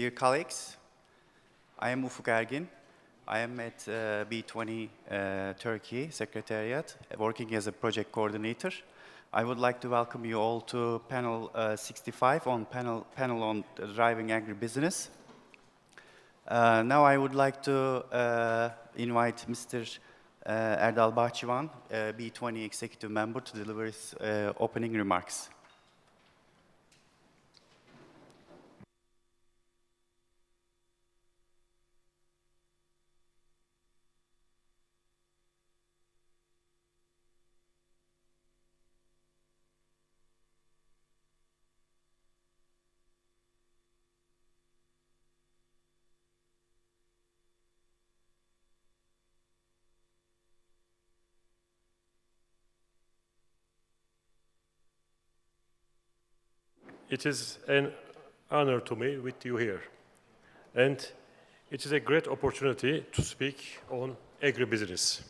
Dear colleagues, I am Ufuk Ergin. I am at B20 Turkey Secretariat, working as a project coordinator. I would like to welcome you all to panel 65 on panel on driving agribusiness. Now I would like to invite Mr. Erdal Bahçıvan, B20 executive member, to deliver his opening remarks. It is an honor to me with you here, and it is a great opportunity to speak on agribusiness.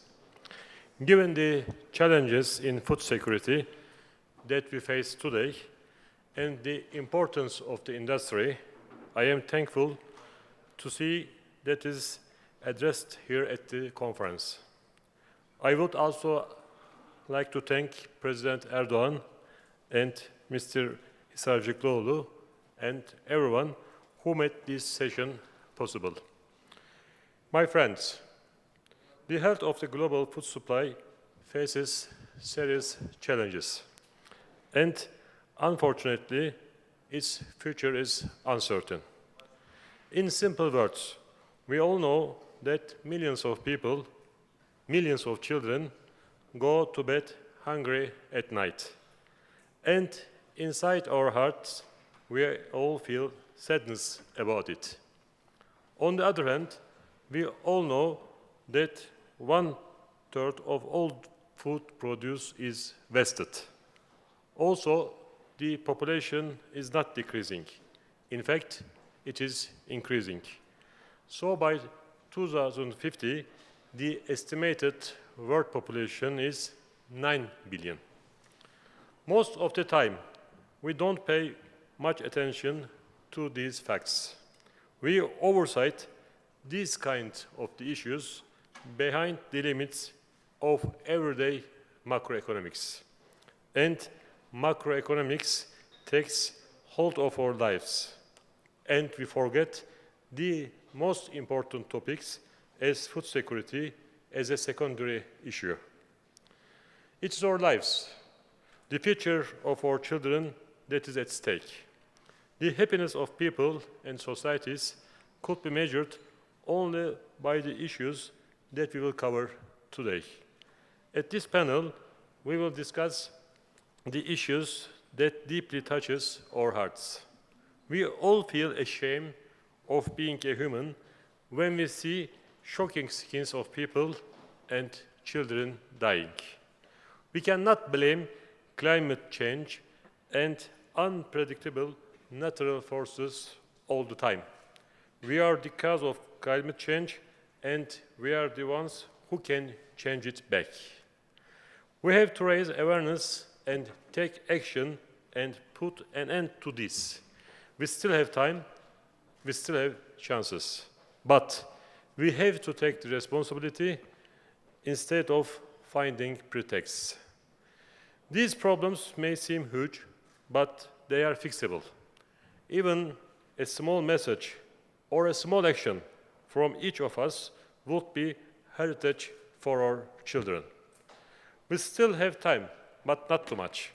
Given the challenges in food security that we face today and the importance of the industry, I am thankful to see that is addressed here at the conference. I would also like to thank President Erdogan and Mr. Hisarcıklıoğlu and everyone who made this session possible. My friends, the health of the global food supply faces serious challenges, and unfortunately, its future is uncertain. In simple words, we all know that millions of people, millions of children, go to bed hungry at night. And inside our hearts, we all feel sadness about it. On the other hand, we all know that 1/3 of all food produce is wasted. Also, the population is not decreasing. In fact, it is increasing. So by 2050, the estimated world population is 9 billion. Most of the time, we don't pay much attention to these facts. We oversight these kinds of the issues behind the limits of everyday macroeconomics. And macroeconomics takes hold of our lives. And we forget the most important topics as food security as a secondary issue. It's our lives, the future of our children, that is at stake. The happiness of people and societies could be measured only by the issues that we will cover today. At this panel, we will discuss the issues that deeply touches our hearts. We all feel ashamed of being a human when we see shocking scenes of people and children dying. We cannot blame climate change and unpredictable natural forces all the time. We are the cause of climate change, and we are the ones who can change it back. We have to raise awareness and take action and put an end to this. We still have time, we still have chances, but we have to take the responsibility instead of finding pretexts. These problems may seem huge, but they are fixable. Even a small message or a small action from each of us would be heritage for our children. We still have time, but not too much.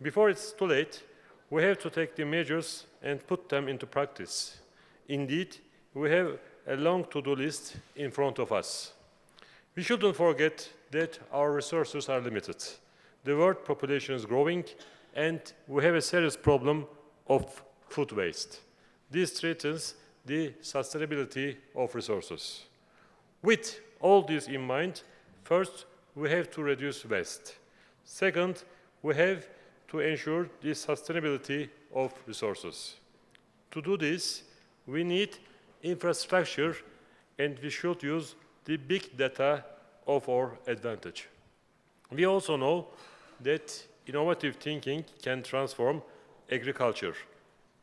Before it's too late, we have to take the measures and put them into practice. Indeed, we have a long to-do list in front of us. We shouldn't forget that our resources are limited. The world population is growing, and we have a serious problem of food waste. This threatens the sustainability of resources. With all this in mind, first, we have to reduce waste. Second, we have to ensure the sustainability of resources. To do this, we need infrastructure, and we should use the big data of our advantage. We also know that innovative thinking can transform agriculture,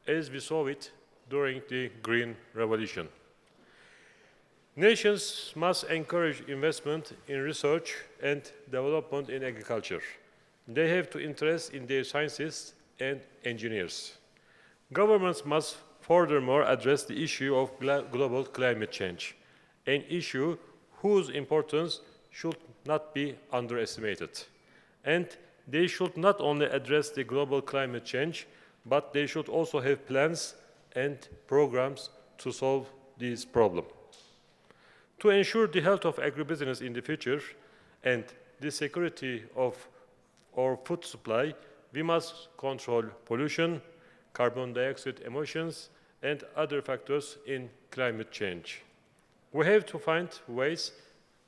as we saw it during the Green Revolution. Nations must encourage investment in research and development in agriculture. They have to invest in their scientists and engineers. Governments must furthermore address the issue of global climate change, an issue whose importance should not be underestimated. And they should not only address the global climate change, but they should also have plans and programs to solve this problem. To ensure the health of agribusiness in the future and the security of our food supply, we must control pollution, carbon dioxide emissions, and other factors in climate change. We have to find ways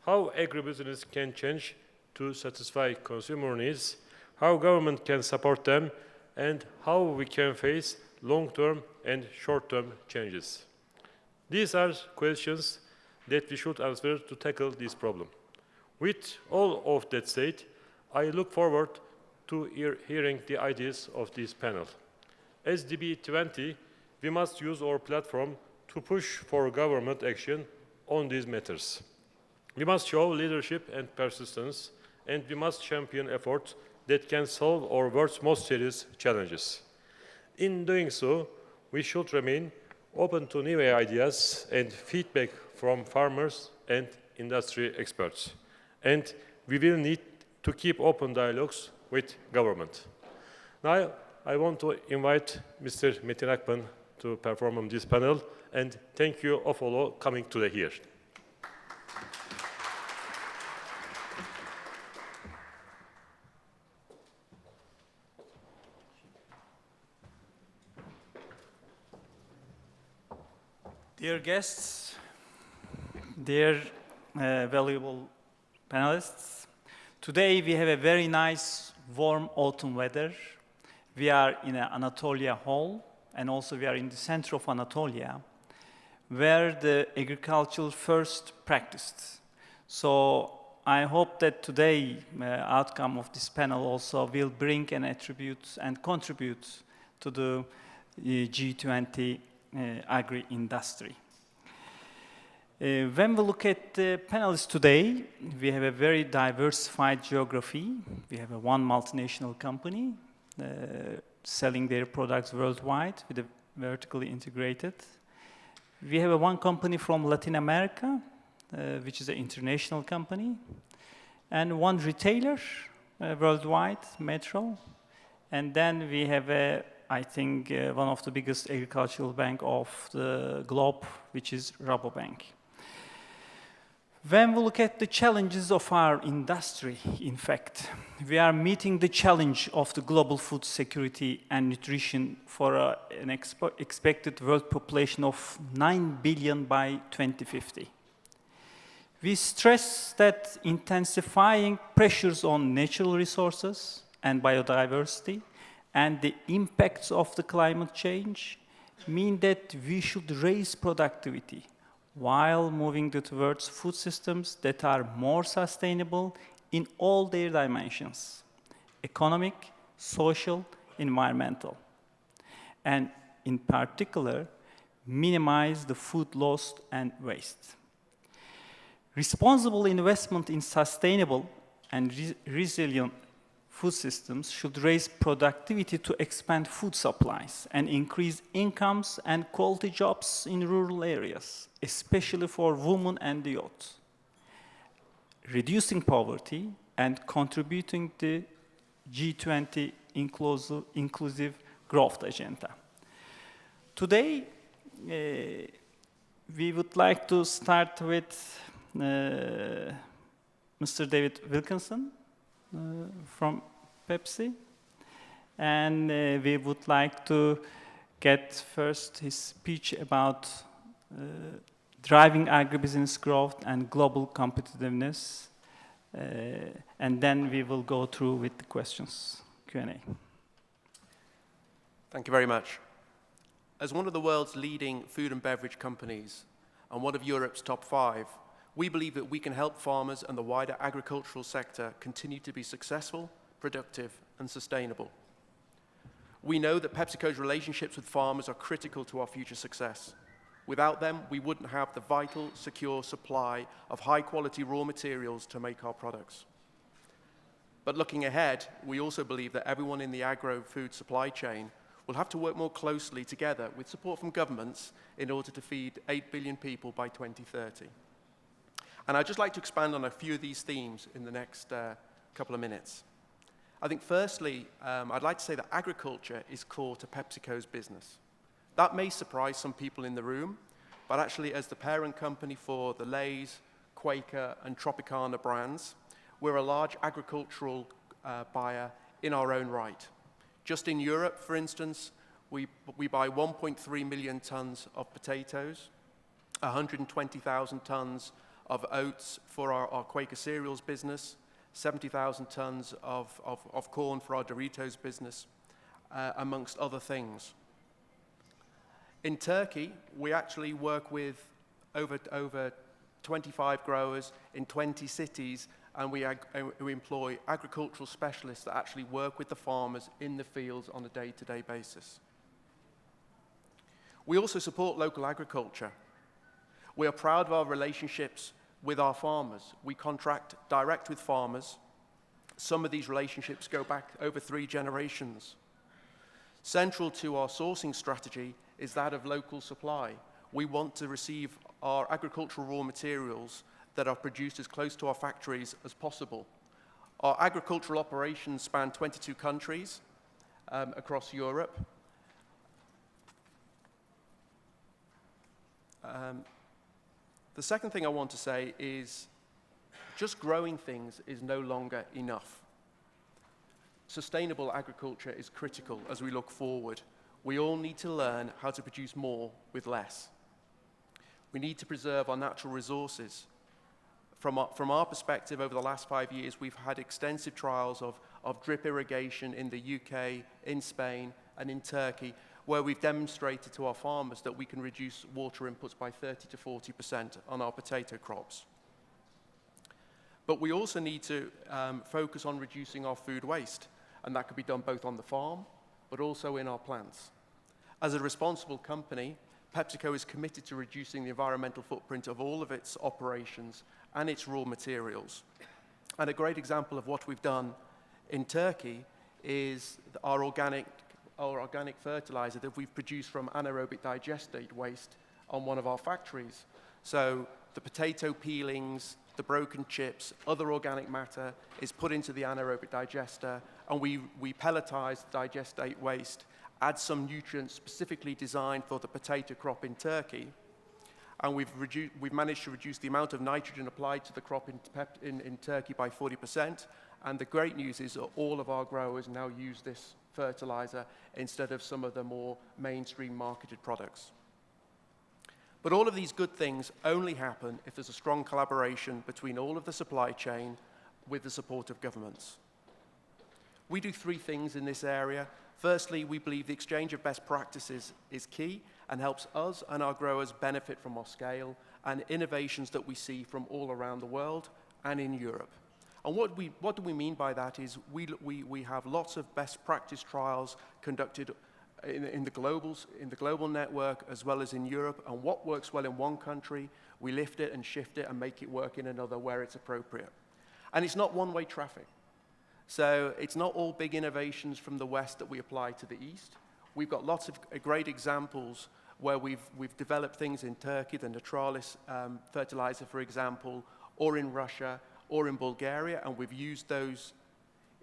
how agribusiness can change to satisfy consumer needs, how government can support them, and how we can face long-term and short-term changes. These are questions that we should answer to tackle this problem. With all of that said, I look forward to hearing the ideas of this panel. As the B20, we must use our platform to push for government action on these matters. We must show leadership and persistence, and we must champion efforts that can solve our world's most serious challenges. In doing so, we should remain open to new ideas and feedback from farmers and industry experts. And we will need to keep open dialogues with government. Now, I want to invite Mr. Metin Akpan to perform on this panel, and thank you all for coming today here. Dear guests, dear valuable panelists, today we have a very nice warm autumn weather. We are in Anatolia Hall, and also we are in the center of Anatolia, where the agriculture first practiced. So I hope that today outcome of this panel also will bring an attribute and contribute to the G20 agri-industry. When we look at the panelists today, we have a very diversified geography. We have one multinational company selling their products worldwide with a vertically integrated. We have one company from Latin America, which is an international company, and one retailer worldwide, Metro. And then we have I think one of the biggest agricultural bank of the globe, which is Rabobank. When we look at the challenges of our industry, in fact, we are meeting the challenge of the global food security and nutrition for an expected world population of 9 billion by 2050. We stress that intensifying pressures on natural resources and biodiversity and the impacts of the climate change mean that we should raise productivity while moving towards food systems that are more sustainable in all their dimensions: economic, social, environmental, and in particular, minimize the food loss and waste. Responsible investment in sustainable and resilient food systems should raise productivity to expand food supplies and increase incomes and quality jobs in rural areas, especially for women and the youth, reducing poverty and contributing to G20 inclusive growth agenda. Today, we would like to start with Mr. David Wilkinson from Pepsi, and we would like to get first his speech about driving agribusiness growth and global competitiveness, and then we will go through with the questions, Q&A. Thank you very much. As one of the world's leading food and beverage companies and one of Europe's top 5, we believe that we can help farmers and the wider agricultural sector continue to be successful, productive, and sustainable. We know that PepsiCo's relationships with farmers are critical to our future success. Without them, we wouldn't have the vital, secure supply of high-quality raw materials to make our products. But looking ahead, we also believe that everyone in the agro-food supply chain will have to work more closely together with support from governments in order to feed 8 billion people by 2030. And I'd just like to expand on a few of these themes in the next couple of minutes. I think firstly, I'd like to say that agriculture is core to PepsiCo's business. That may surprise some people in the room, but actually as the parent company for the Lay's, Quaker, and Tropicana brands, we're a large agricultural buyer in our own right. Just in Europe, for instance, we buy 1.3 million tons of potatoes, 120,000 tons of oats for our Quaker cereals business, 70,000 tons of corn for our Doritos business, amongst other things. In Turkey, we actually work with over 25 growers in 20 cities, and we employ agricultural specialists that actually work with the farmers in the fields on a day-to-day basis. We also support local agriculture. We are proud of our relationships with our farmers. We contract direct with farmers. Some of these relationships go back over 3 generations. Central to our sourcing strategy is that of local supply. We want to receive our agricultural raw materials that are produced as close to our factories as possible. Our agricultural operations span 22 countries across Europe. The second thing I want to say is just growing things is no longer enough. Sustainable agriculture is critical as we look forward. We all need to learn how to produce more with less. We need to preserve our natural resources. From our perspective, over the last 5 years, we've had extensive trials of drip irrigation in the UK, in Spain, and in Turkey, where we've demonstrated to our farmers that we can reduce water inputs by 30 to 40% on our potato crops. But we also need to focus on reducing our food waste, and that could be done both on the farm, but also in our plants. As a responsible company, PepsiCo is committed to reducing the environmental footprint of all of its operations and its raw materials. And a great example of what we've done in Turkey is our organic fertilizer that we've produced from anaerobic digestate waste on one of our factories. So the potato peelings, the broken chips, other organic matter is put into the anaerobic digester, and we pelletize the digestate waste, add some nutrients specifically designed for the potato crop in Turkey, and we've managed to reduce the amount of nitrogen applied to the crop in Turkey by 40%. And the great news is that all of our growers now use this fertilizer instead of some of the more mainstream marketed products. But all of these good things only happen if there's a strong collaboration between all of the supply chain with the support of governments. We do 3 things in this area. Firstly, we believe the exchange of best practices is key and helps us and our growers benefit from our scale and innovations that we see from all around the world and in Europe. And what do we mean by that is we have lots of best practice trials conducted in the global network as well as in Europe, and what works well in one country, we lift it and shift it and make it work in another where it's appropriate. And it's not one-way traffic. So it's not all big innovations from the West that we apply to the East. We've got lots of great examples where we've developed things in Turkey, the Naturalis fertilizer, for example, or in Russia, or in Bulgaria, and we've used those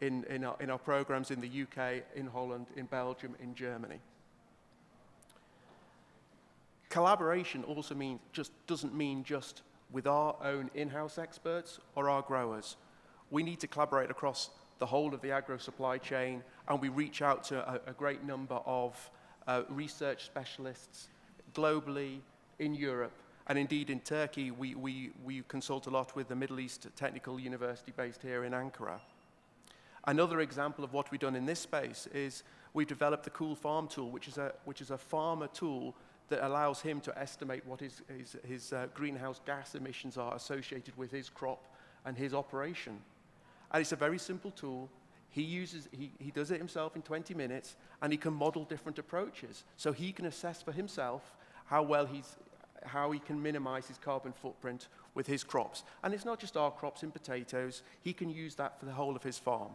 in our programs in the UK, in Holland, in Belgium, in Germany. Collaboration also doesn't mean just with our own in-house experts or our growers. We need to collaborate across the whole of the agro supply chain, and we reach out to a great number of research specialists globally, in Europe, and indeed in Turkey, we consult a lot with the Middle East Technical University based here in Ankara. Another example of what we've done in this space is we've developed the Cool Farm tool, which is a farmer tool that allows him to estimate what his greenhouse gas emissions are associated with his crop and his operation. And it's a very simple tool. He does it himself in 20 minutes, and he can model different approaches. So he can assess for himself how he can minimize his carbon footprint with his crops. And it's not just our crops in potatoes. He can use that for the whole of his farm.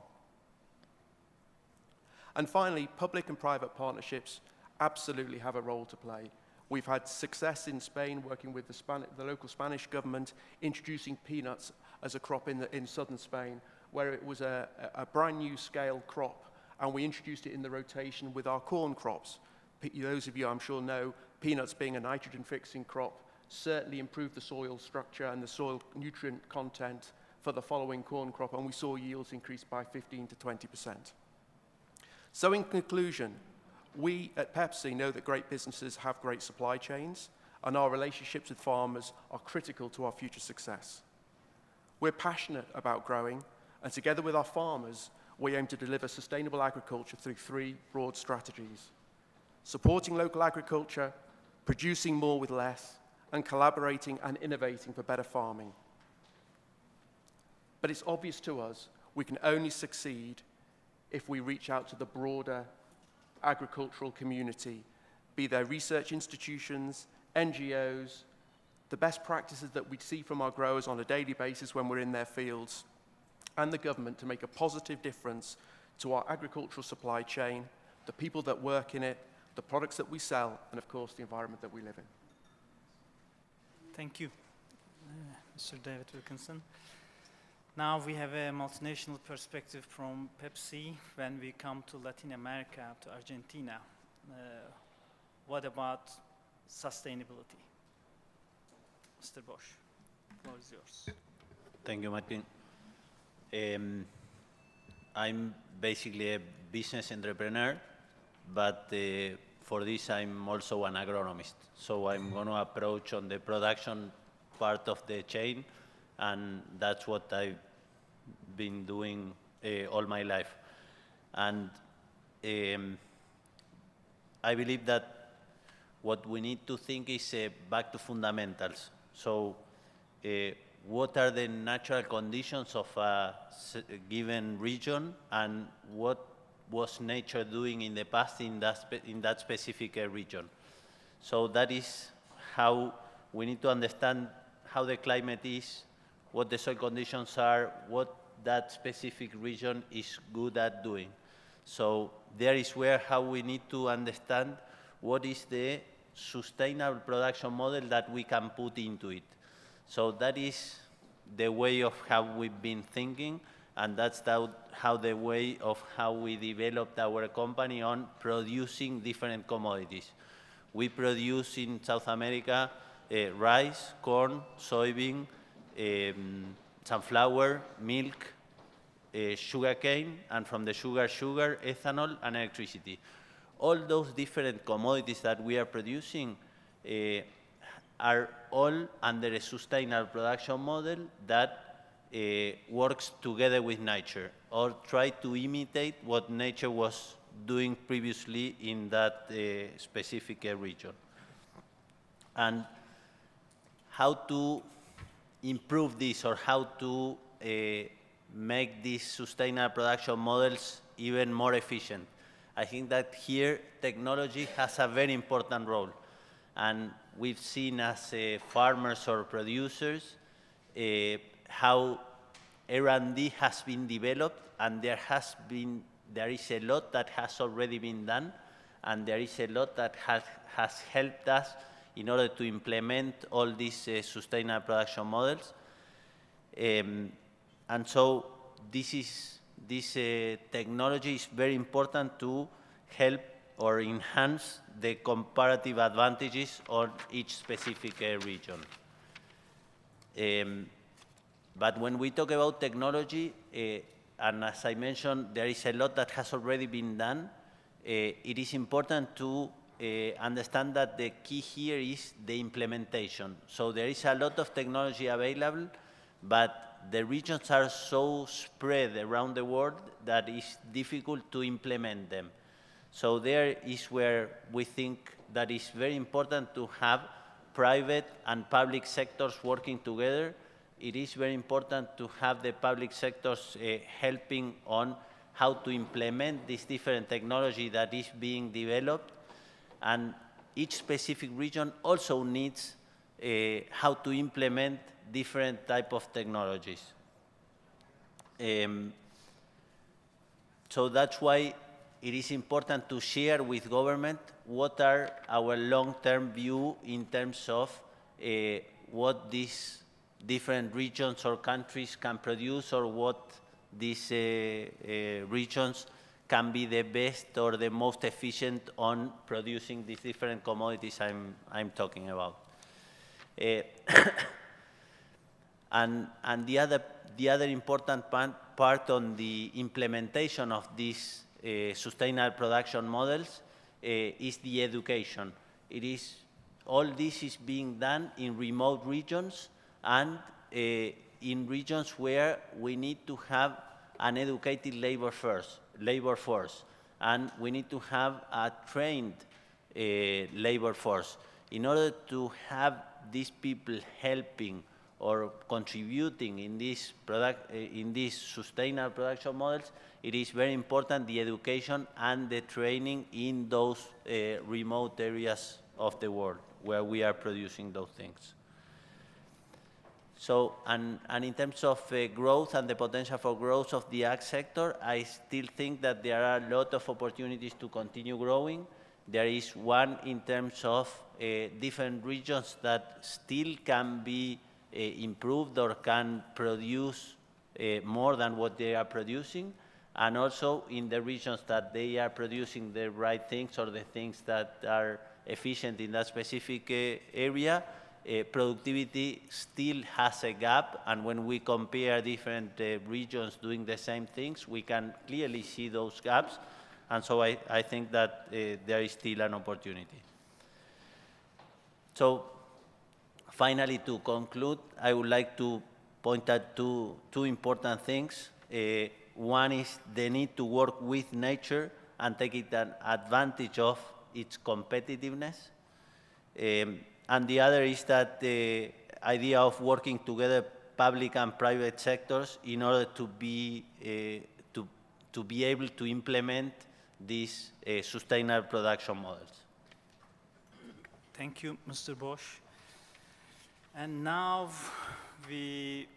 And finally, public and private partnerships absolutely have a role to play. We've had success in Spain working with the local Spanish government, introducing peanuts as a crop in southern Spain, where it was a brand new scale crop, and we introduced it in the rotation with our corn crops. Those of you, I'm sure, know peanuts being a nitrogen-fixing crop certainly improved the soil structure and the soil nutrient content for the following corn crop, and we saw yields increase by 15 to 20%. So in conclusion, we at Pepsi know that great businesses have great supply chains, and our relationships with farmers are critical to our future success. We're passionate about growing, and together with our farmers, we aim to deliver sustainable agriculture through 3 broad strategies: supporting local agriculture, producing more with less, and collaborating and innovating for better farming. But it's obvious to us we can only succeed if we reach out to the broader agricultural community, be they research institutions, NGOs, the best practices that we see from our growers on a daily basis when we're in their fields, and the government to make a positive difference to our agricultural supply chain, the people that work in it, the products that we sell, and of course the environment that we live in. Thank you, Mr. David Wilkinson. Now we have a multinational perspective from Pepsi when we come to Latin America, to Argentina. What about sustainability? Mr. Bosch, the floor is yours. Thank you, Martin. I'm basically a business entrepreneur, but for this I'm also an agronomist. So I'm going to approach on the production part of the chain, and that's what I've been doing all my life. And I believe that what we need to think is back to fundamentals. So what are the natural conditions of a given region, and what was nature doing in the past in that specific region? So that is how we need to understand how the climate is, what the soil conditions are, what that specific region is good at doing. So there is where how we need to understand what is the sustainable production model that we can put into it. So that is the way of how we've been thinking, and that's how the way of how we developed our company on producing different commodities. We produce in South America rice, corn, soybean, sunflower, milk, sugarcane, and from the sugar, ethanol, and electricity. All those different commodities that we are producing are all under a sustainable production model that works together with nature, or try to imitate what nature was doing previously in that specific region. And how to improve this, or how to make these sustainable production models even more efficient. I think that here technology has a very important role. And we've seen as farmers or producers how R&D has been developed, and there is a lot that has already been done, and there is a lot that has helped us in order to implement all these sustainable production models. And so this technology is very important to help or enhance the comparative advantages on each specific region. But when we talk about technology, and as I mentioned, there is a lot that has already been done, it is important to understand that the key here is the implementation. So there is a lot of technology available, but the regions are so spread around the world that it's difficult to implement them. So there is where we think that it's very important to have private and public sectors working together. It is very important to have the public sectors helping on how to implement this different technology that is being developed. And each specific region also needs how to implement different type of technologies. So that's why it is important to share with government what are our long-term view in terms of what these different regions or countries can produce, or what these regions can be the best or the most efficient on producing these different commodities I'm talking about. And the other important part on the implementation of these sustainable production models is the education. All this is being done in remote regions and in regions where we need to have an educated labor force, and we need to have a trained labor force. In order to have these people helping or contributing in these sustainable production models, it is very important the education and the training in those remote areas of the world where we are producing those things. So, and in terms of growth and the potential for growth of the ag sector, I still think that there are a lot of opportunities to continue growing. There is one in terms of different regions that still can be improved or can produce more than what they are producing, and also in the regions that they are producing the right things or the things that are efficient in that specific area. Productivity still has a gap, and when we compare different regions doing the same things, we can clearly see those gaps, and so I think that there is still an opportunity. So finally, to conclude, I would like to point out two important things. One is the need to work with nature and take an advantage of its competitiveness. And the other is that the idea of working together, public and private sectors, in order to be able to implement these sustainable production models. Thank you, Mr. Bosch. And now we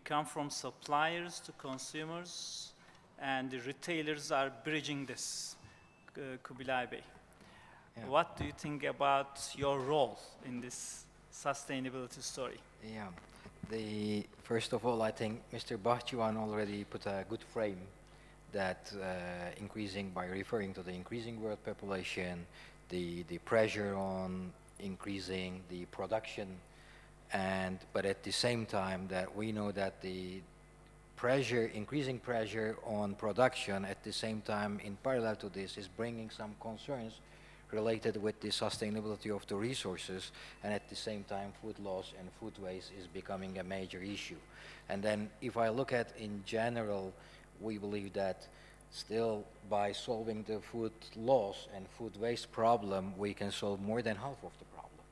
come from suppliers to consumers, and the retailers are bridging this, Kubilay Bey. Yeah. What do you think about your role in this sustainability story? Yeah, first of all, I think Mr. Bahçıvan already put a good frame that by referring to the increasing world population, the pressure on increasing the production, but at the same time that we know that the increasing pressure on production at the same time in parallel to this is bringing some concerns related with the sustainability of the resources, and at the same time food loss and food waste is becoming a major issue. And then if I look at in general, we believe that still by solving the food loss and food waste problem, we can solve more than half of the problem.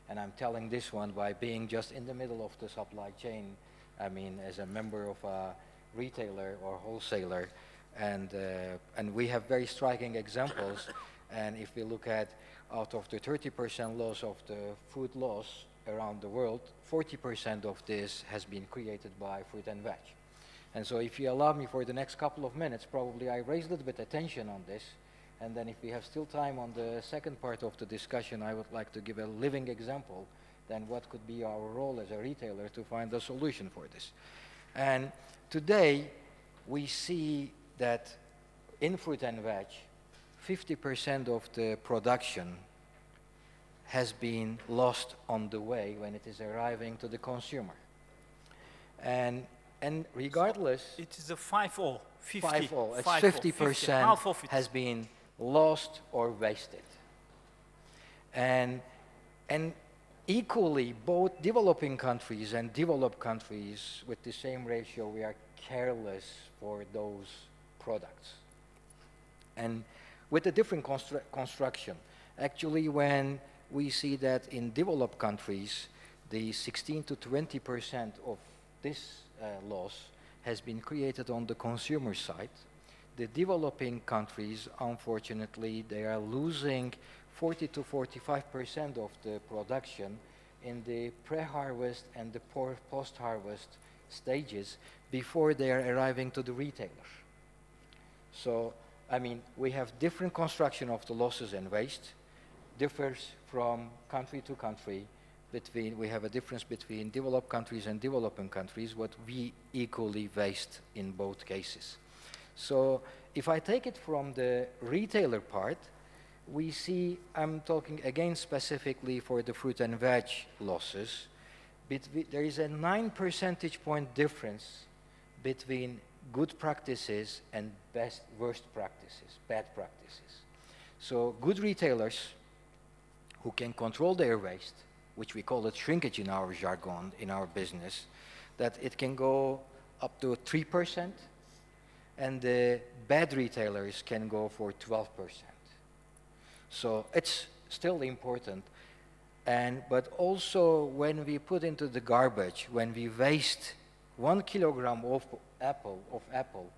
And I'm telling this one by being just in the middle of the supply chain, I mean as a member of a retailer or wholesaler, and we have very striking examples. And if we look at out of the 30% loss of the food loss around the world, 40% of this has been created by fruit and veg. And so if you allow me for the next couple of minutes, probably I raise a little bit attention on this, and then if we have still time on the second part of the discussion, I would like to give a living example then what could be our role as a retailer to find a solution for this. And today we see that in fruit and veg, 50% of the production has been lost on the way when it is arriving to the consumer. And regardless... So it is a 5-0, 50. 5-0, it's 50%, 50% half of it has been lost or wasted. And equally, both developing countries and developed countries with the same ratio, we are careless for those products. And with a different construction. Actually, when we see that in developed countries, the 16 to 20% of this loss has been created on the consumer side. the developing countries, unfortunately, they are losing 40 to 45% of the production in the pre-harvest and the post-harvest stages before they are arriving to the retailer. So, I mean, we have different construction of the losses and waste, differs from country to country. We have a difference between developed countries and developing countries, what we equally waste in both cases. So if I take it from the retailer part, we see, I'm talking again specifically for the fruit and veg losses, there is a 9 percentage point difference between good practices and worst practices, bad practices. So good retailers who can control their waste, which we call it shrinkage in our jargon, in our business, that it can go up to 3%, and the bad retailers can go for 12%. So it's still important. But also when we put into the garbage, when we waste 1 kilogram of apple,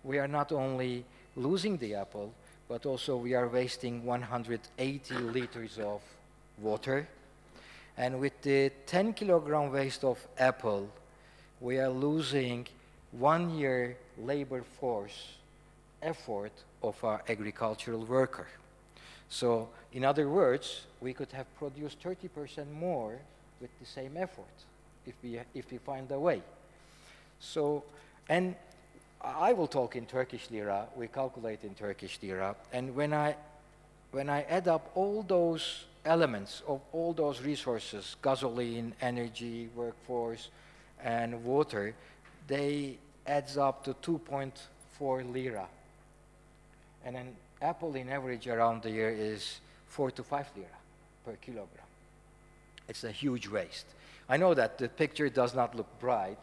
we are not only losing the apple, but also we are wasting 180 liters of water. And with the 10 kilogram waste of apple, we are losing 1 year labor force effort of our agricultural worker. So in other words, we could have produced 30% more with the same effort if we find a way. So, and I will talk in Turkish lira, we calculate in Turkish lira, and when I add up all those elements of all those resources, gasoline, energy, workforce, and water, they adds up to 2.4 lira. And an apple in average around the year is 4 to 5 lira per kilogram. It's a huge waste. I know that the picture does not look bright,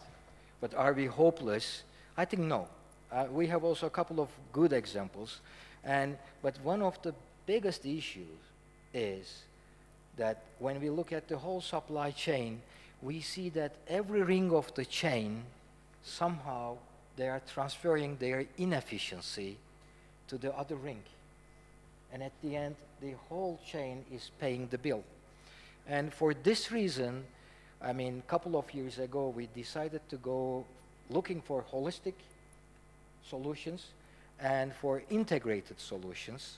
but are we hopeless? I think no. We have also a couple of good examples, but one of the biggest issues is that when we look at the whole supply chain, we see that every ring of the chain, somehow they are transferring their inefficiency to the other ring. And at the end, the whole chain is paying the bill. And for this reason, I mean, a couple of years ago, we decided to go looking for holistic solutions and for integrated solutions.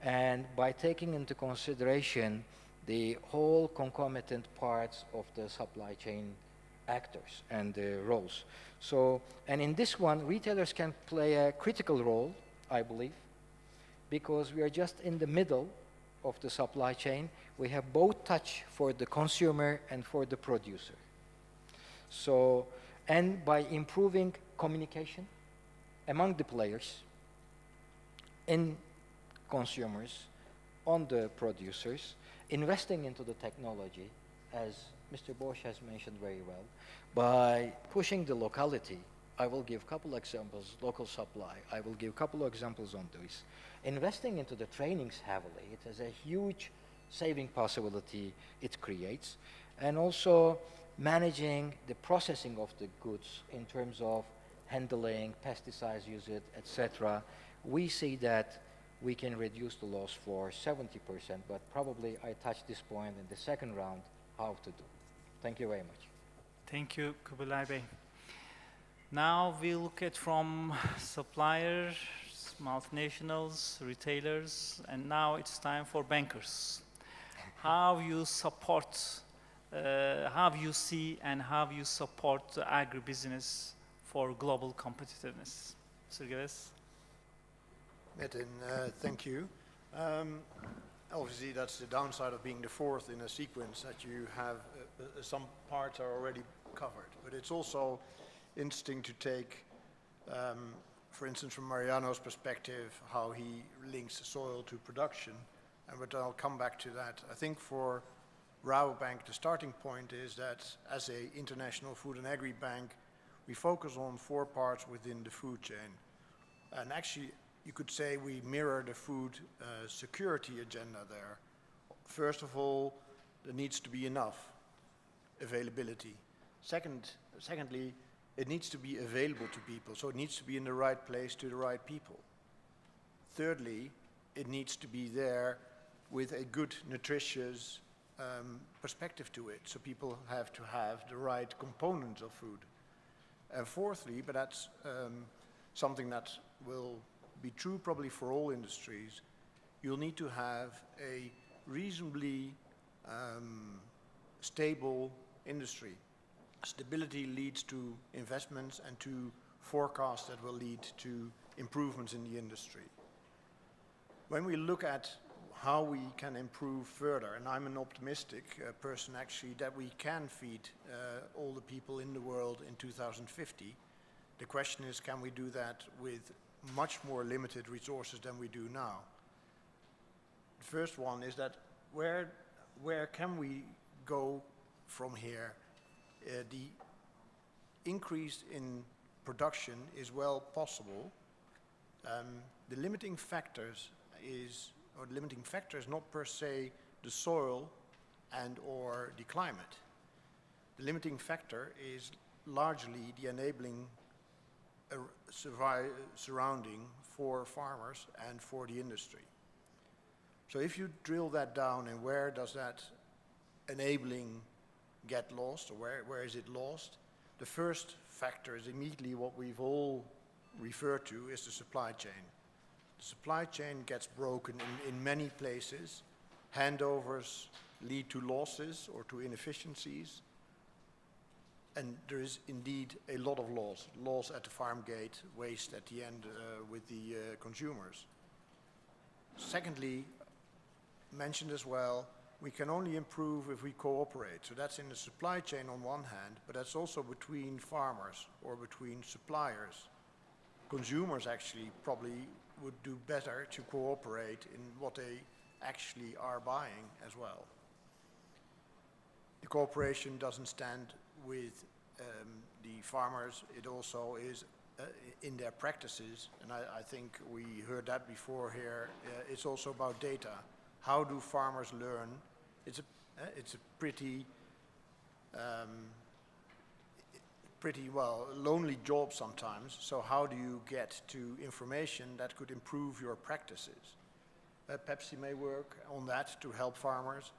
And by taking into consideration the whole concomitant parts of the supply chain actors and the roles. So, and in this one, retailers can play a critical role, I believe, because we are just in the middle of the supply chain. We have both touch for the consumer and for the producer. So, and by improving communication among the players, in consumers, on the producers, investing into the technology, as Mr. Bosch has mentioned very well, by pushing the locality. I will give a couple examples, local supply. I will give a couple of examples on this. Investing into the trainings heavily, it has a huge saving possibility it creates. And also managing the processing of the goods in terms of handling, pesticides usage, etc. We see that we can reduce the loss for 70%, but probably I touched this point in the second round, how to do. Thank you very much. Thank you, Kubilay Bey. Now we look at from suppliers, multinationals, retailers, and now it's time for bankers. How you support, how you see and how you support agribusiness for global competitiveness. Mr. Geles? Metin, thank you. Obviously, that's the downside of being the fourth in a sequence, that you have some parts are already covered. But it's also interesting to take, for instance, from Mariano's perspective, how he links soil to production. But I'll come back to that. I think for Rabobank, the starting point is that as an international food and agri bank, we focus on 4 parts within the food chain. And actually, you could say we mirror the food security agenda there. First of all, there needs to be enough availability. Secondly, it needs to be available to people, so it needs to be in the right place to the right people. thirdly, it needs to be there with a good, nutritious perspective to it. So people have to have the right components of food. And fourthly, but that's something that will be true probably for all industries, you'll need to have a reasonably stable industry. Stability leads to investments and to forecasts that will lead to improvements in the industry. When we look at how we can improve further, and I'm an optimistic person actually, that we can feed all the people in the world in 2050. The question is, can we do that with much more limited resources than we do now? The first one is that where can we go from here? The increase in production is well possible. The limiting factors is not per se the soil and or the climate. The limiting factor is largely the enabling surrounding for farmers and for the industry. So if you drill that down, and where does that enabling get lost, or where is it lost? The first factor is immediately what we've all referred to is the supply chain. The supply chain gets broken in many places. Handovers lead to losses or to inefficiencies. And there is indeed a lot of loss at the farm gate, waste at the end with the consumers. Secondly, mentioned as well, we can only improve if we cooperate. So that's in the supply chain on one hand, but that's also between farmers or between suppliers. Consumers actually probably would do better to cooperate in what they actually are buying as well. The cooperation doesn't stand with the farmers, it also is in their practices, and I think we heard that before here. It's also about data. How do farmers learn? It's a pretty well lonely job sometimes. So how do you get to information that could improve your practices? Pepsi may work on that to help farmers,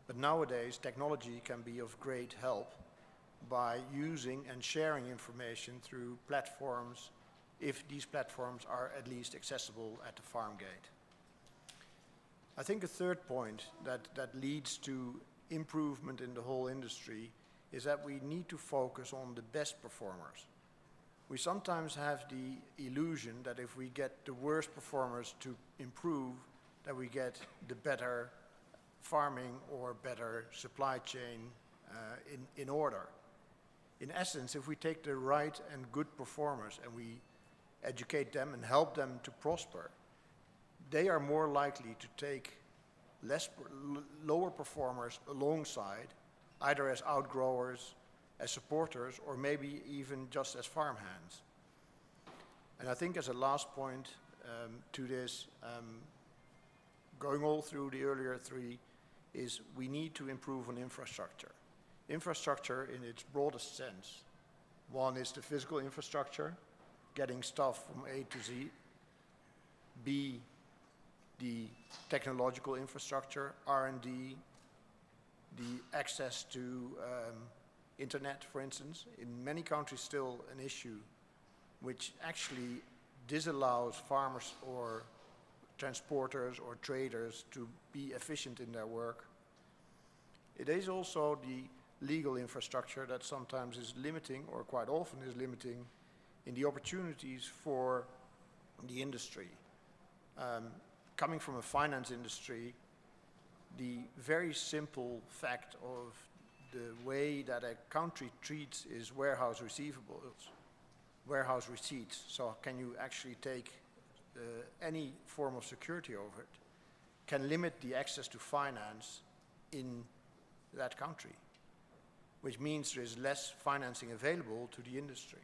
but nowadays technology can be of great help by using and sharing information through platforms, if these platforms are at least accessible at the farm gate. I think a third point that leads to improvement in the whole industry is that we need to focus on the best performers. We sometimes have the illusion that if we get the worst performers to improve, that we get the better farming or better supply chain in order. In essence, if we take the right and good performers and we educate them and help them to prosper, they are more likely to take lower performers alongside, either as outgrowers, as supporters, or maybe even just as farmhands. And I think as a last point to this, going all through the earlier three, is we need to improve on infrastructure. Infrastructure in its broadest sense. One is the physical infrastructure, getting stuff from A to Z. B, the technological infrastructure, R&D, the access to internet, for instance. In many countries still an issue which actually disallows farmers or transporters or traders to be efficient in their work. It is also the legal infrastructure that sometimes is limiting, or quite often is limiting, in the opportunities for the industry. Coming from a finance industry, the very simple fact of the way that a country treats is warehouse receivables, warehouse receipts. So can you actually take any form of security over it, can limit the access to finance in that country, which means there is less financing available to the industry.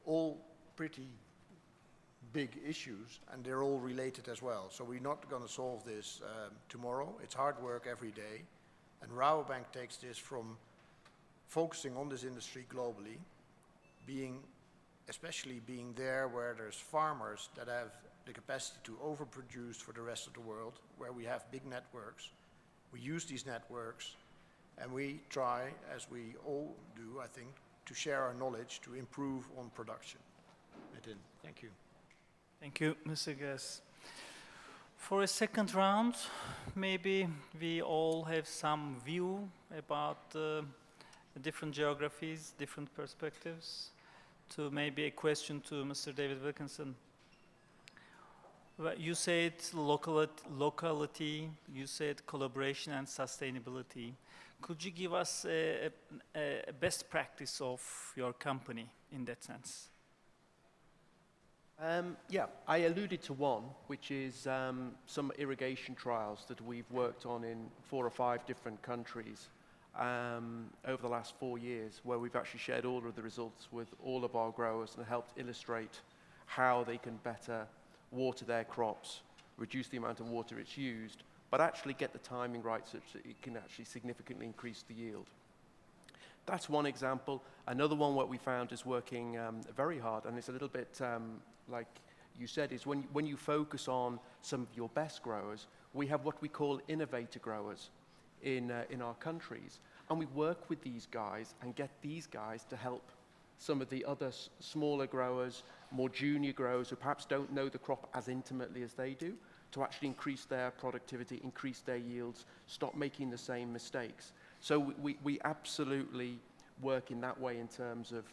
All pretty big issues, and they're all related as well. So we're not going to solve this tomorrow. It's hard work every day. And Rabobank takes this from focusing on this industry globally, especially being there where there's farmers that have the capacity to overproduce for the rest of the world, where we have big networks. We use these networks, and we try, as we all do, I think, to share our knowledge to improve on production. Metin, thank you. Thank you, Mr. Guess. For a second round, maybe we all have some view about the different geographies, different perspectives. To maybe a question to Mr. David Wilkinson. Well, you said locality, you said collaboration and sustainability. Could you give us a best practice of your company in that sense? Yeah, I alluded to one, which is some irrigation trials that we've worked on in 4 or 5 different countries over the last 4 years, where we've actually shared all of the results with all of our growers and helped illustrate how they can better water their crops, reduce the amount of water it's used, but actually get the timing right such that it can actually significantly increase the yield. That's one example. Another one what we found is working very hard, and it's a little bit like you said, is when you focus on some of your best growers, we have what we call innovator growers in our countries, and we work with these guys and get these guys to help some of the other smaller growers, more junior growers who perhaps don't know the crop as intimately as they do, to actually increase their productivity, increase their yields, stop making the same mistakes. So we absolutely work in that way in terms of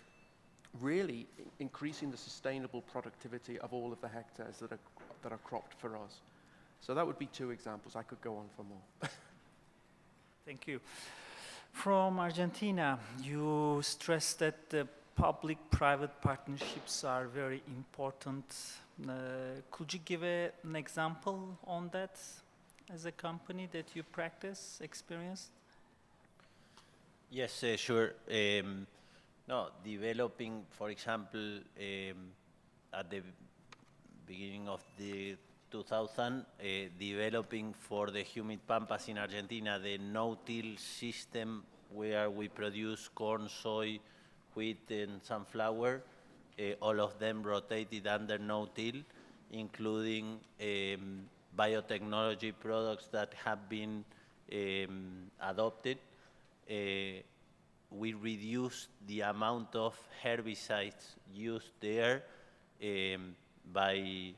really increasing the sustainable productivity of all of the hectares that are cropped for us. So that would be 2 examples. I could go on for more. Thank you. From Argentina, you stressed that the public-private partnerships are very important. Could you give an example on that as a company that you practice, experienced? Yes, sure. No, developing, for example, at the beginning of the 2000, developing for the humid pampas in Argentina the no-till system where we produce corn, soy, wheat, and sunflower, all of them rotated under no-till, including biotechnology products that have been adopted. We reduced the amount of herbicides used there by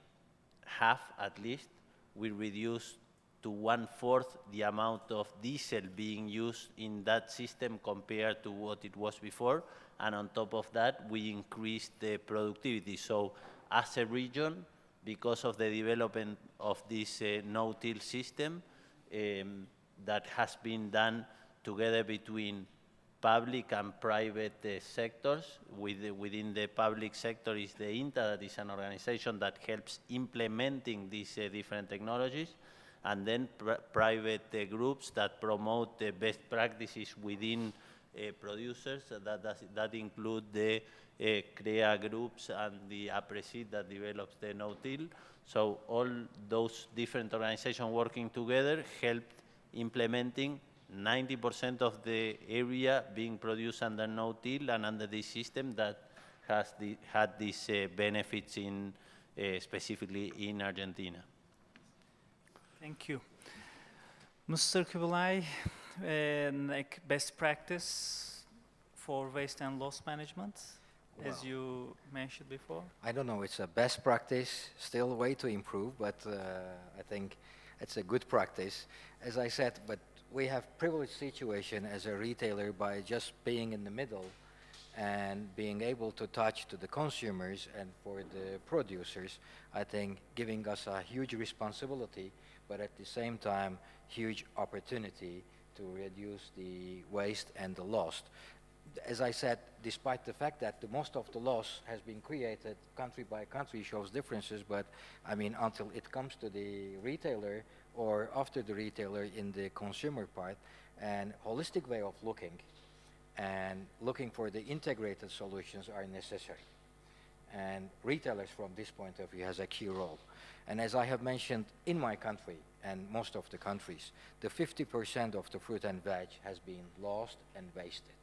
half at least. We reduced to 1/4 the amount of diesel being used in that system compared to what it was before. And on top of that, we increased the productivity. So as a region, because of the development of this no-till system that has been done together between public and private sectors. Within the public sector is the INTA, that is an organization that helps implementing these different technologies, and then private groups that promote the best practices within producers. That include the CREA groups and the APRESID that develops the no-till. So all those different organizations working together helped implementing 90% of the area being produced under no-till and under this system that has had these benefits in specifically in Argentina. Thank you. Mr. Kubilay, like best practice for waste and loss management, as you mentioned before? I don't know, it's a best practice, still a way to improve, but I think it's a good practice. As I said, but we have privileged situation as a retailer by just being in the middle and being able to touch to the consumers and for the producers, I think giving us a huge responsibility, but at the same time, huge opportunity to reduce the waste and the loss. As I said, despite the fact that the most of the loss has been created country by country shows differences, but I mean, until it comes to the retailer or after the retailer in the consumer part, and holistic way of looking and looking for the integrated solutions are necessary. And retailers from this point of view has a key role. And as I have mentioned in my country and most of the countries, the 50% of the fruit and veg has been lost and wasted.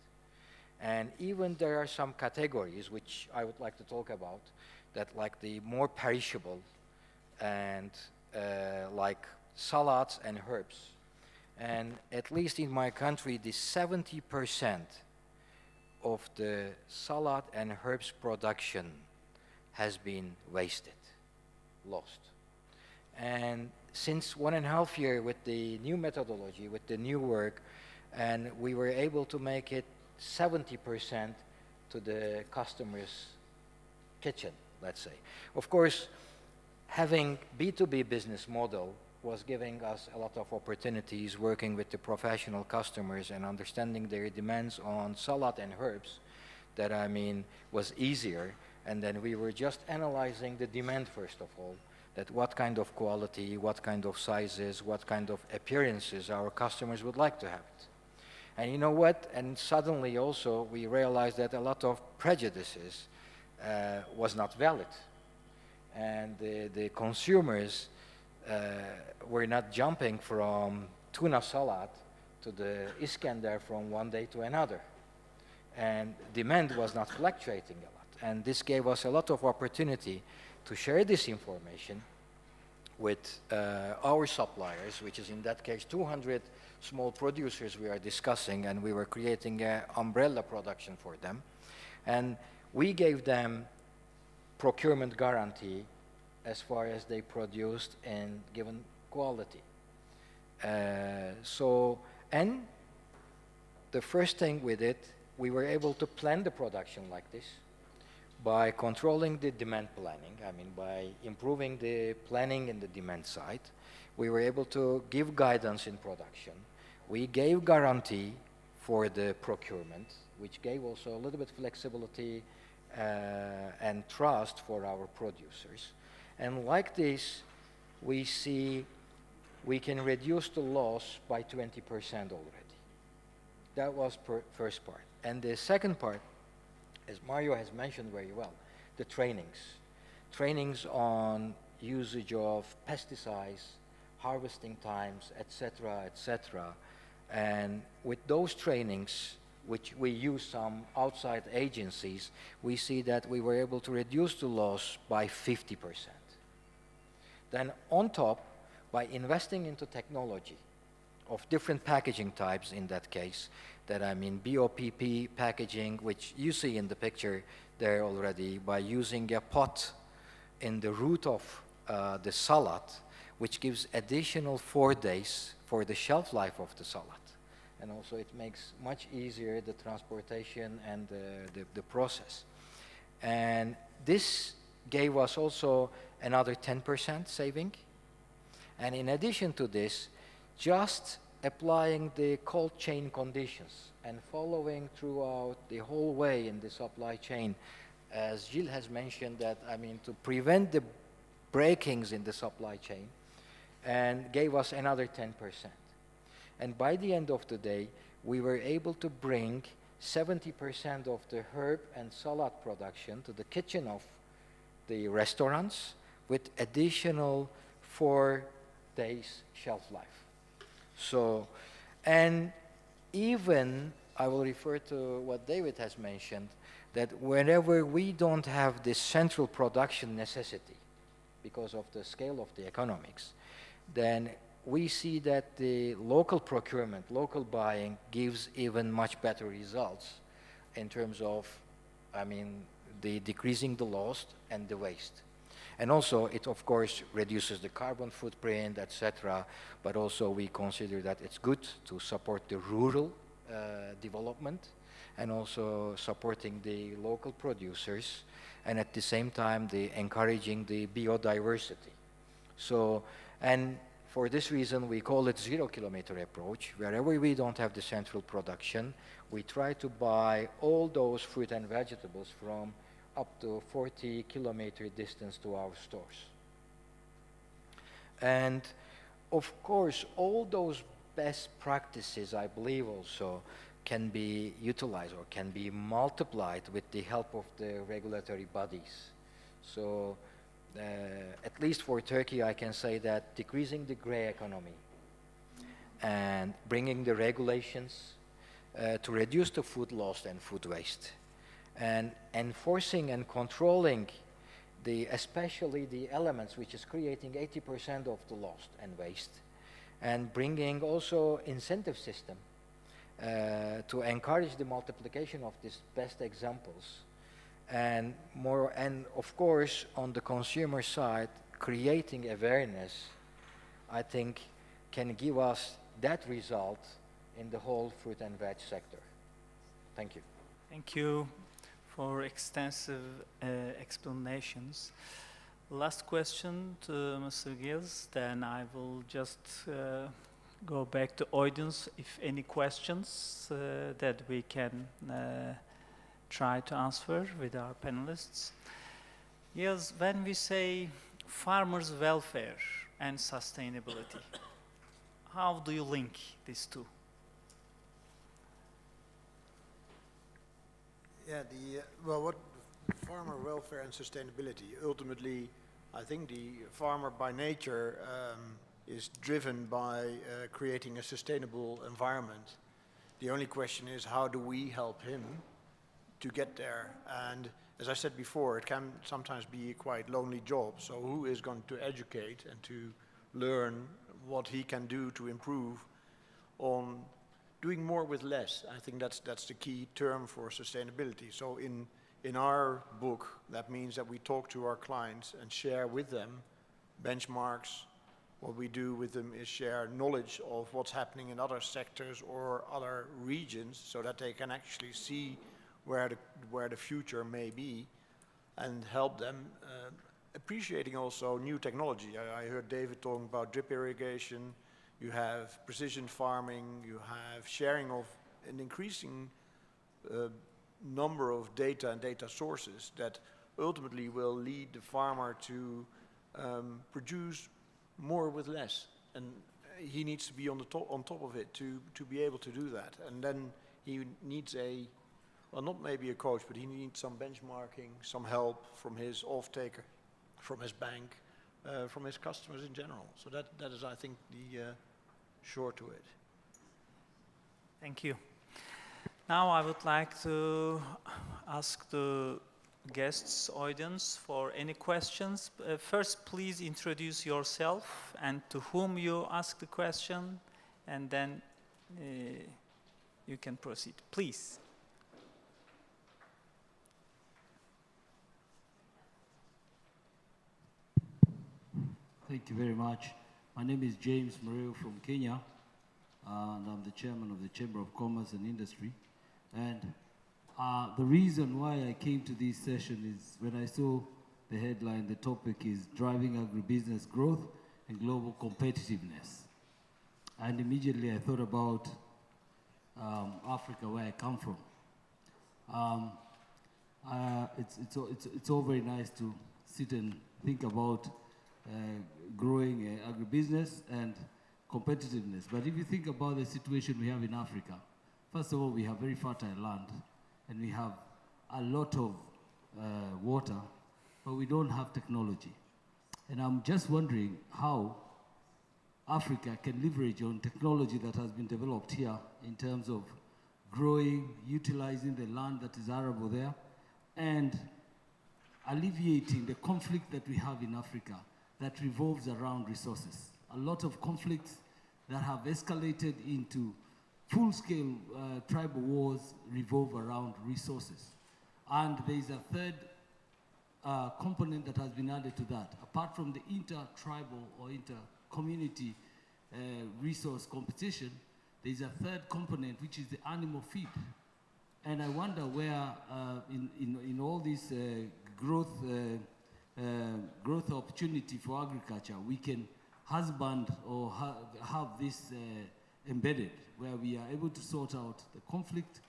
And even there are some categories which I would like to talk about that like the more perishable and like salads and herbs. And at least in my country, the 70% of the salad and herbs production has been wasted, lost. And since 1.5 years with the new methodology, with the new work, and we were able to make it 70% to the customer's kitchen, let's say. Of course, having B2B business model was giving us a lot of opportunities working with the professional customers and understanding their demands on salad and herbs that, I mean, was easier. And then we were just analyzing the demand first of all, that what kind of quality, what kind of sizes, what kind of appearances our customers would like to have it. And you know what? And suddenly also we realized that a lot of prejudices was not valid. And the consumers were not jumping from tuna salad to the Iskandar from one day to another. And demand was not fluctuating a lot. And this gave us a lot of opportunity to share this information with our suppliers, which is in that case 200 small producers we are discussing, and we were creating an umbrella production for them. And we gave them procurement guarantee as far as they produced and given quality. And the first thing we did, we were able to plan the production like this by controlling the demand planning. I mean, by improving the planning in the demand side, we were able to give guidance in production. We gave guarantee for the procurement, which gave also a little bit flexibility and trust for our producers. And like this, we see we can reduce the loss by 20% already. That was first part. And the second part, as Mario has mentioned very well, the trainings. Trainings on usage of pesticides, harvesting times, etc., etc. And with those trainings, which we use some outside agencies, we see that we were able to reduce the loss by 50%. Then on top, by investing into technology of different packaging types in that case, that I mean BOPP packaging, which you see in the picture there already, by using a pot in the root of the salad, which gives additional 4 days for the shelf life of the salad. And also it makes much easier the transportation and the process. And this gave us also another 10% saving. And in addition to this, just applying the cold chain conditions and following throughout the whole way in the supply chain, as Gilles has mentioned, that I mean to prevent the breakings in the supply chain, and gave us another 10%. And by the end of the day, we were able to bring 70% of the herb and salad production to the kitchen of the restaurants with additional 4 days shelf life. So, and even, I will refer to what David has mentioned, that whenever we don't have this central production necessity because of the scale of the economics, then we see that the local procurement, local buying gives even much better results in terms of, I mean, the decreasing the loss and the waste. And also, it of course reduces the carbon footprint, etc. But also, we consider that it's good to support the rural development and also supporting the local producers, and at the same time, encouraging the biodiversity. So, and for this reason, we call it 0 kilometer approach. Wherever we don't have the central production, we try to buy all those fruit and vegetables from up to 40 kilometer distance to our stores. And of course, all those best practices, I believe also, can be utilized or can be multiplied with the help of the regulatory bodies. So at least for Turkey, I can say that decreasing the gray economy and bringing the regulations to reduce the food loss and food waste, and enforcing and controlling especially the elements which is creating 80% of the loss and waste, and bringing also incentive system to encourage the multiplication of these best examples, and of course on the consumer side, creating awareness, I think, can give us that result in the whole fruit and veg sector. Thank you. Thank you for extensive explanations. Last question to Mr. Gills, then I will just go back to audience if any questions that we can try to answer with our panelists. Yes, when we say farmers' welfare and sustainability, how do you link these two? Yeah, well, what farmer welfare and sustainability, ultimately, I think the farmer by nature is driven by creating a sustainable environment. The only question is, how do we help him to get there? And as I said before, it can sometimes be a quite lonely job. So who is going to educate and to learn what he can do to improve on doing more with less? I think that's the key term for sustainability. So in our book, that means that we talk to our clients and share with them benchmarks. What we do with them is share knowledge of what's happening in other sectors or other regions, so that they can actually see where the future may be, and help them appreciating also new technology. I heard David talking about drip irrigation. You have precision farming, you have sharing of an increasing number of data and data sources that ultimately will lead the farmer to produce more with less. And he needs to be on top of it to be able to do that. And then he needs well, not maybe a coach, but he needs some benchmarking, some help from his off-taker, from his bank, from his customers in general. So that is, I think, the short to it. Thank you. Now I would like to ask the guests, audience, for any questions. First, please introduce yourself and to whom you ask the question, and then you can proceed. Please. Thank you very much. My name is James Mureo from Kenya, and I'm the chairman of the Chamber of Commerce and Industry. And the reason why I came to this session is when I saw the headline, the topic is driving agribusiness growth and global competitiveness. And immediately I thought about Africa, where I come from. It's all very nice to sit and think about growing agribusiness and competitiveness. But if you think about the situation we have in Africa, first of all, we have very fertile land, and we have a lot of water, but we don't have technology. And I'm just wondering how Africa can leverage on technology that has been developed here in terms of growing, utilizing the land that is arable there, and alleviating the conflict that we have in Africa that revolves around resources. A lot of conflicts that have escalated into full-scale tribal wars revolve around resources. And there is a third component that has been added to that. Apart from the inter-tribal or inter-community resource competition, there is a third component, which is the animal feed. And I wonder where in all this growth opportunity for agriculture, we can husband or have this embedded, where we are able to sort out the conflict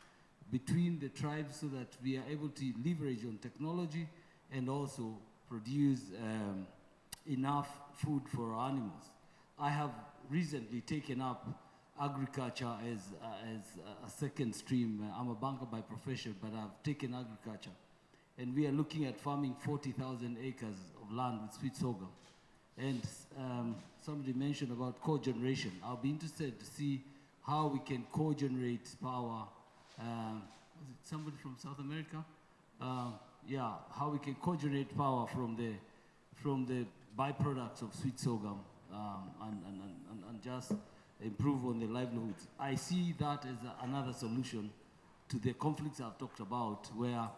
between the tribes so that we are able to leverage on technology and also produce enough food for our animals. I have recently taken up agriculture as a second stream. I'm a banker by profession, but I've taken agriculture. And we are looking at farming 40,000 acres of land with sweet sorghum. And somebody mentioned about cogeneration. I'll be interested to see how we can cogenerate power. Was it somebody from South America? yeah, how we can cogenerate power from the byproducts of sweet sorghum and just improve on the livelihoods. I see that as another solution to the conflicts I've talked about, where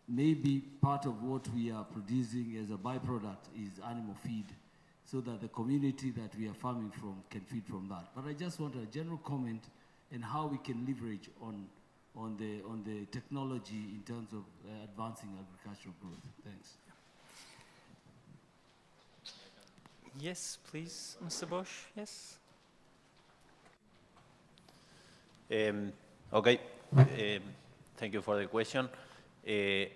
maybe part of what we are producing as a byproduct is animal feed, so that the community that we are farming from can feed from that. But I just want a general comment on how we can leverage on the technology in terms of advancing agricultural growth. Thanks. Yes, please, Mr. Bosch. Yes. Okay, thank you for the question.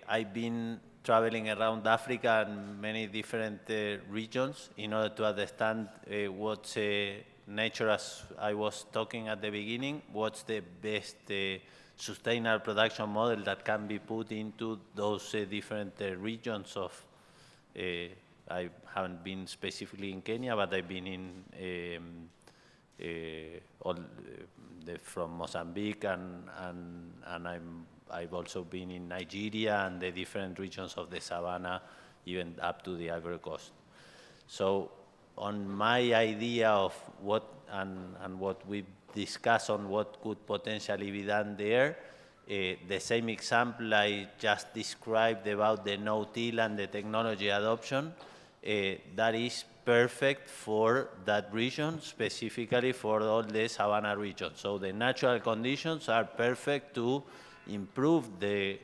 I've been traveling around Africa and many different regions in order to understand what's nature, as I was talking at the beginning, what's the best sustainable production model that can be put into those different regions of, I haven't been specifically in Kenya, but I've been in from Mozambique, and I've also been in Nigeria and the different regions of the savannah, even up to the Ivory Coast. So on my idea of what and what we discussed on what could potentially be done there, the same example I just described about the no-till and the technology adoption, that is perfect for that region, specifically for all the savannah region. So the natural conditions are perfect to improve the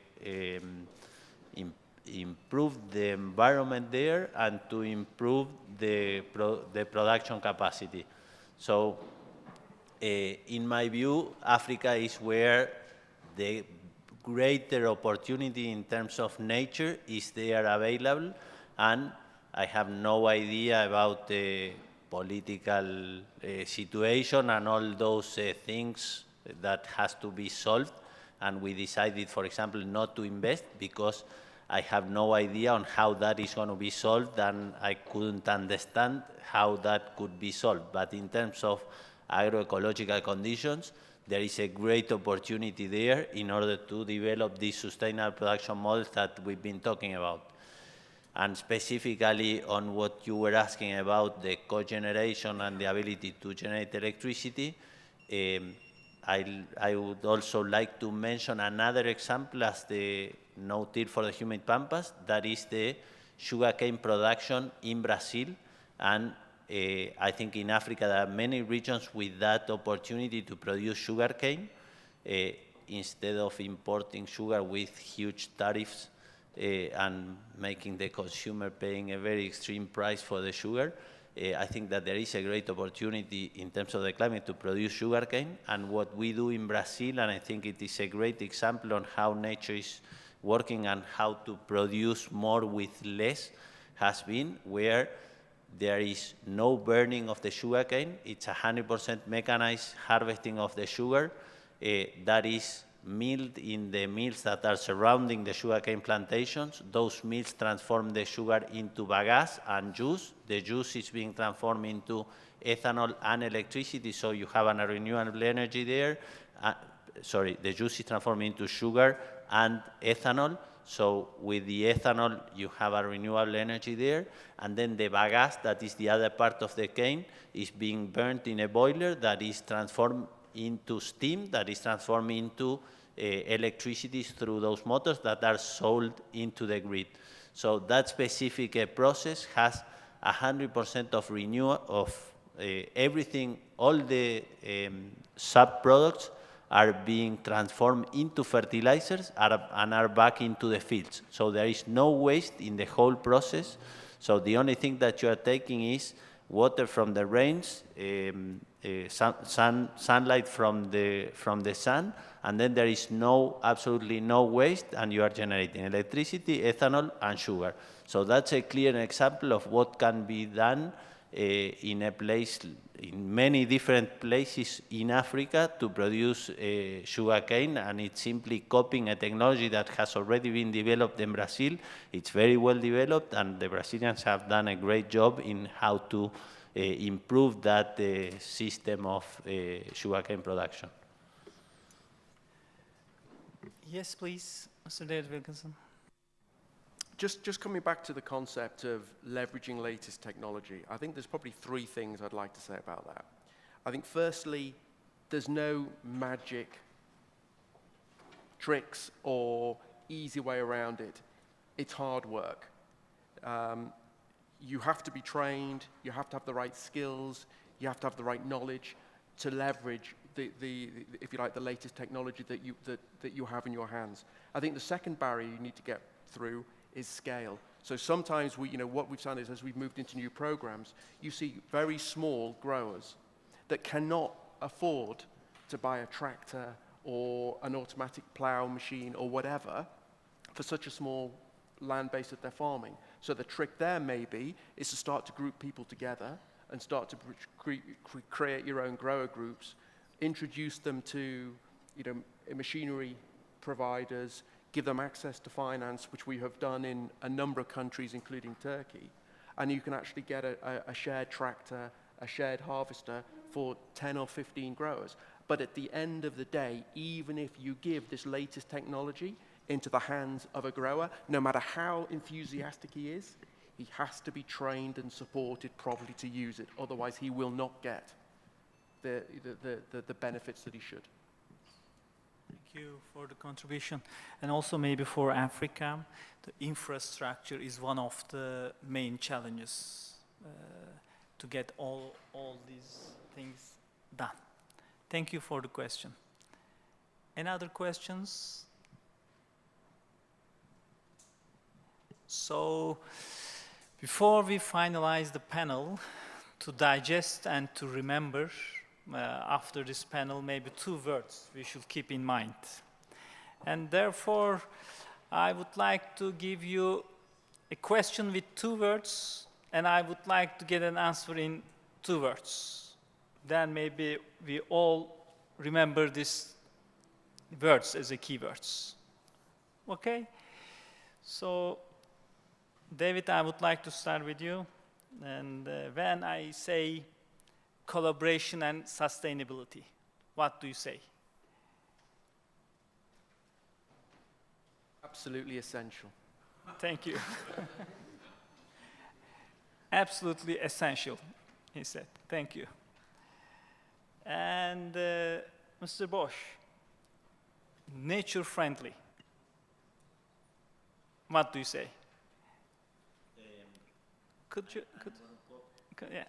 environment there and to improve the production capacity. So in my view, Africa is where the greater opportunity in terms of nature is there available, and I have no idea about the political situation and all those things that has to be solved. And we decided, for example, not to invest because I have no idea on how that is going to be solved, and I couldn't understand how that could be solved. But in terms of agroecological conditions, there is a great opportunity there in order to develop these sustainable production models that we've been talking about. And specifically on what you were asking about, the cogeneration and the ability to generate electricity, I would also like to mention another example as the no-till for the humid pampas, that is the sugarcane production in Brazil. And I think in Africa there are many regions with that opportunity to produce sugarcane instead of importing sugar with huge tariffs and making the consumer paying a very extreme price for the sugar. I think that there is a great opportunity in terms of the climate to produce sugarcane, and what we do in Brazil, and I think it is a great example on how nature is working and how to produce more with less, has been where there is no burning of the sugarcane. It's 100% mechanized harvesting of the sugar that is milled in the mills that are surrounding the sugarcane plantations. Those mills transform the sugar into bagasse and juice. The juice is being transformed into ethanol and electricity, so you have a renewable energy there. The juice is transformed into sugar and ethanol. So with the ethanol, you have a renewable energy there. And then the bagasse, that is the other part of the cane, is being burnt in a boiler that is transformed into steam, that is transformed into electricity through those motors that are sold into the grid. So that specific process has 100% of renewal of everything. All the sub-products are being transformed into fertilizers and are back into the fields. So there is no waste in the whole process. So the only thing that you are taking is water from the rains, sunlight from the sun, and then there is absolutely no waste, and you are generating electricity, ethanol, and sugar. So that's a clear example of what can be done in many different places in Africa to produce sugarcane, and it's simply copying a technology that has already been developed in Brazil. It's very well developed, and the Brazilians have done a great job in how to improve that system of sugarcane production. Yes, please, Mr. David Wilkinson. Just coming back to the concept of leveraging latest technology, I think there's probably three things I'd like to say about that. I think firstly, there's no magic tricks or easy way around it. It's hard work. You have to be trained, you have to have the right skills, you have to have the right knowledge to leverage if you like, the latest technology that you have in your hands. I think the second barrier you need to get through is scale. So sometimes what we've found is as we've moved into new programs, you see very small growers that cannot afford to buy a tractor or an automatic plow machine or whatever for such a small land base that they're farming. So the trick there maybe is to start to group people together and start to create your own grower groups, introduce them to machinery providers, give them access to finance, which we have done in a number of countries, including Turkey. And you can actually get a shared tractor, a shared harvester for 10 or 15 growers. But at the end of the day, even if you give this latest technology into the hands of a grower, no matter how enthusiastic he is, he has to be trained and supported properly to use it. Otherwise, he will not get the benefits that he should. Thank you for the contribution. And also maybe for Africa, the infrastructure is one of the main challenges to get all these things done. Thank you for the question. Any other questions? So, before we finalize the panel, to digest and to remember, after this panel, maybe 2 words we should keep in mind. And therefore, I would like to give you a question with 2 words, and I would like to get an answer in 2 words. Then maybe we all remember these words as a keywords. Okay? So, David, I would like to start with you. And when I say collaboration and sustainability, what do you say? Absolutely essential. Thank you. Absolutely essential, he said. Thank you. And Mr. Bosch, nature friendly. What do you say? Yeah.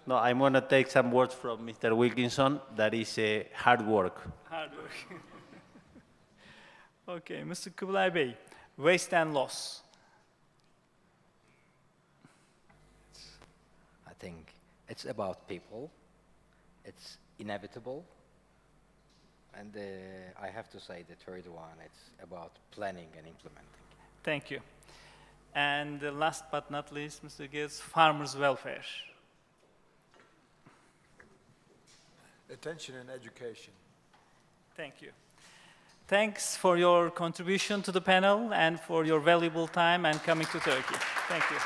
No, I'm going to take some words from Mr. Wilkinson. That is hard work. Hard work. Okay, Mr. Kubilay Bey, waste and loss. I think it's about people. It's inevitable. And I have to say the third one, it's about planning and implementing. Thank you. And last but not least, Mr. Gates, farmers' welfare. Attention and education. Thank you. Thanks for your contribution to the panel and for your valuable time and coming to Turkey. Thank you.